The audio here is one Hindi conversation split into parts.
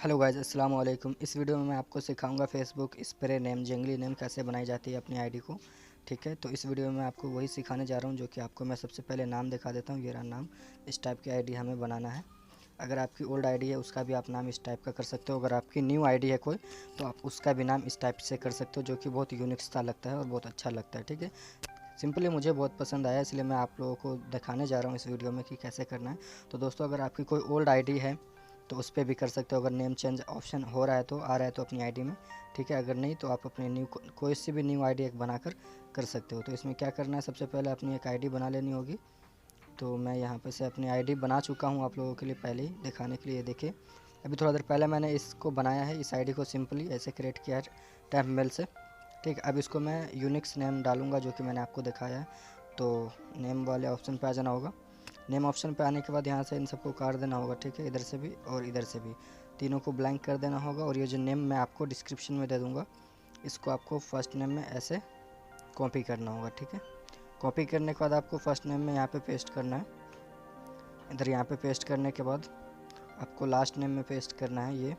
हेलो गाइस, अस्सलाम वालेकुम। इस वीडियो में मैं आपको सिखाऊंगा फेसबुक स्प्रे नेम जंगली नेम कैसे बनाई जाती है अपनी आईडी को। ठीक है, तो इस वीडियो में मैं आपको वही सिखाने जा रहा हूं जो कि आपको मैं सबसे पहले नाम दिखा देता हूं। ये रहा नाम। इस टाइप की आईडी हमें बनाना है। अगर आपकी ओल्ड आईडी है उसका भी आप नाम इस टाइप का कर सकते हो। अगर आपकी न्यू आईडी है कोई तो आप उसका भी नाम इस टाइप से कर सकते हो, जो कि बहुत यूनिक सा लगता है और बहुत अच्छा लगता है। ठीक है, सिंपली मुझे बहुत पसंद आया, इसलिए मैं आप लोगों को दिखाने जा रहा हूँ इस वीडियो में कि कैसे करना है। तो दोस्तों, अगर आपकी कोई ओल्ड आईडी है तो उस पर भी कर सकते हो। अगर नेम चेंज ऑप्शन हो रहा है तो आ रहा है तो अपनी आईडी में। ठीक है, अगर नहीं तो आप अपने न्यू कोई सी भी न्यू आईडी एक बनाकर कर सकते हो। तो इसमें क्या करना है, सबसे पहले अपनी एक आईडी बना लेनी होगी। तो मैं यहाँ पे से अपनी आईडी बना चुका हूँ आप लोगों के लिए पहले ही दिखाने के लिए। देखिए, अभी थोड़ा देर पहले मैंने इसको बनाया है, इस आईडी को सिंपली ऐसे क्रिएट किया है टैप मेल से। ठीक, अब इसको मैं यूनिक्स नेम डालूंगा जो कि मैंने आपको दिखाया है। तो नेम वाले ऑप्शन पे आ जाना होगा। नेम ऑप्शन पे आने के बाद यहाँ से इन सबको काट देना होगा। ठीक है, इधर से भी और इधर से भी तीनों को ब्लैंक कर देना होगा। और ये जो नेम मैं आपको डिस्क्रिप्शन में दे दूँगा, इसको आपको फर्स्ट नेम में ऐसे कॉपी करना होगा। ठीक है, कॉपी करने के बाद आपको फर्स्ट नेम में यहाँ पे पेस्ट करना है। इधर यहाँ पे पेस्ट करने के बाद आपको लास्ट नेम में पेस्ट करना है ये।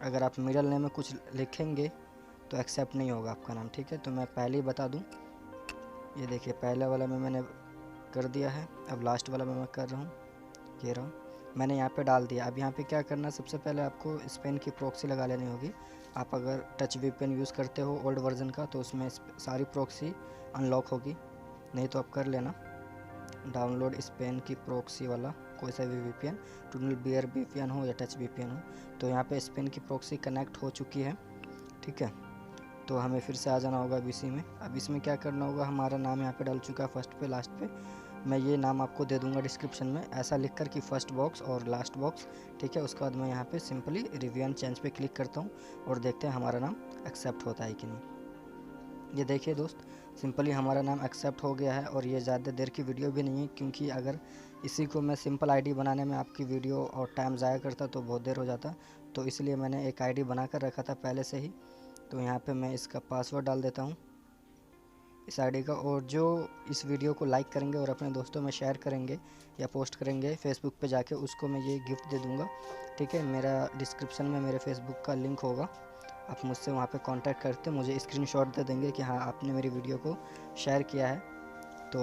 अगर आप मिडल नेम में कुछ लिखेंगे तो एक्सेप्ट नहीं होगा आपका नाम। ठीक है, तो मैं पहले ही बता दूं, ये देखिए पहले वाला में मैंने कर दिया है, अब लास्ट वाला में मैं कर रहा हूँ। ये रहा, मैंने यहाँ पे डाल दिया। अब यहाँ पे क्या करना है, सबसे पहले आपको स्पेन की प्रॉक्सी लगा लेनी होगी। आप अगर टच वीपीएन यूज़ करते हो ओल्ड वर्जन का तो उसमें सारी प्रॉक्सी अनलॉक होगी, नहीं तो आप कर लेना डाउनलोड स्पेन की प्रॉक्सी वाला कोई सा भी वीपीएन, टनल बियर वीपीएन हो या टच वीपीएन हो। तो यहाँ पे स्पेन की प्रॉक्सी कनेक्ट हो चुकी है। ठीक है, तो हमें फिर से आ जाना होगा अब इसी में। अब इसमें क्या करना होगा, हमारा नाम यहाँ पे डल चुका है फर्स्ट पे लास्ट पे। मैं ये नाम आपको दे दूंगा डिस्क्रिप्शन में ऐसा लिख कर कि फर्स्ट बॉक्स और लास्ट बॉक्स। ठीक है, उसके बाद मैं यहाँ पे सिंपली रिव्यू एंड चेंज पे क्लिक करता हूँ और देखते हैं हमारा नाम एक्सेप्ट होता है कि नहीं। ये देखिए दोस्त, सिंपली हमारा नाम एक्सेप्ट हो गया है। और ये ज़्यादा देर की वीडियो भी नहीं है, क्योंकि अगर इसी को मैं सिंपल आईडी बनाने में आपकी वीडियो और टाइम ज़ाया करता तो बहुत देर हो जाता। तो इसलिए मैंने एक आईडी बना कर रखा था पहले से ही। तो यहाँ पे मैं इसका पासवर्ड डाल देता हूँ इस आईडी का। और जो इस वीडियो को लाइक करेंगे और अपने दोस्तों में शेयर करेंगे या पोस्ट करेंगे फेसबुक पे जाके, उसको मैं ये गिफ्ट दे दूँगा। ठीक है, मेरा डिस्क्रिप्शन में मेरे फेसबुक का लिंक होगा, आप मुझसे वहाँ पे कांटेक्ट करते मुझे स्क्रीनशॉट दे देंगे कि हाँ आपने मेरी वीडियो को शेयर किया है, तो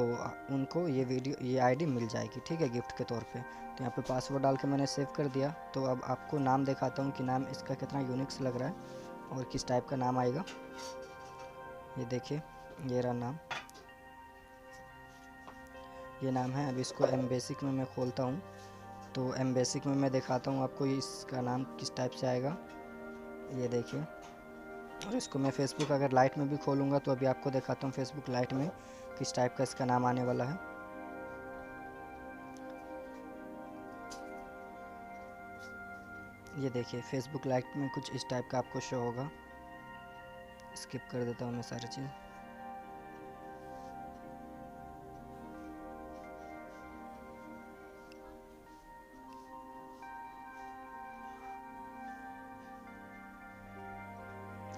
उनको ये आईडी मिल जाएगी। ठीक है, गिफ्ट के तौर पे। तो यहाँ पे पासवर्ड डाल के मैंने सेव कर दिया। तो अब आपको नाम दिखाता हूँ कि नाम इसका कितना यूनिक्स लग रहा है और किस टाइप का नाम आएगा। ये देखिए, ये रहा नाम, ये नाम है। अब इसको एम बेसिक में मैं खोलता हूँ तो एम बेसिक में मैं दिखाता हूँ आपको इसका नाम किस टाइप से आएगा। ये देखिए, और इसको मैं फेसबुक अगर लाइट में भी खोलूँगा तो अभी आपको दिखाता हूँ फेसबुक लाइट में किस टाइप का इसका नाम आने वाला है। ये देखिए, फेसबुक लाइट में कुछ इस टाइप का आपको शो होगा। स्किप कर देता हूँ मैं सारी चीज़।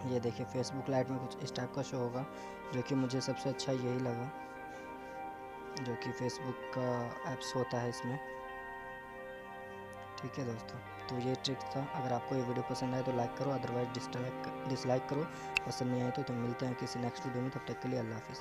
ये देखिए, फेसबुक लाइट में कुछ इस टाइप का शो होगा, जो कि मुझे सबसे अच्छा यही लगा, जो कि फेसबुक का ऐप्स होता है इसमें। ठीक है दोस्तों, तो ये ट्रिक था। अगर आपको ये वीडियो पसंद आए तो लाइक करो, अदरवाइज डिसलाइक करो। पसंद नहीं आए तो मिलते हैं किसी नेक्स्ट वीडियो में, तब तक के लिए अल्लाह हाफिज़।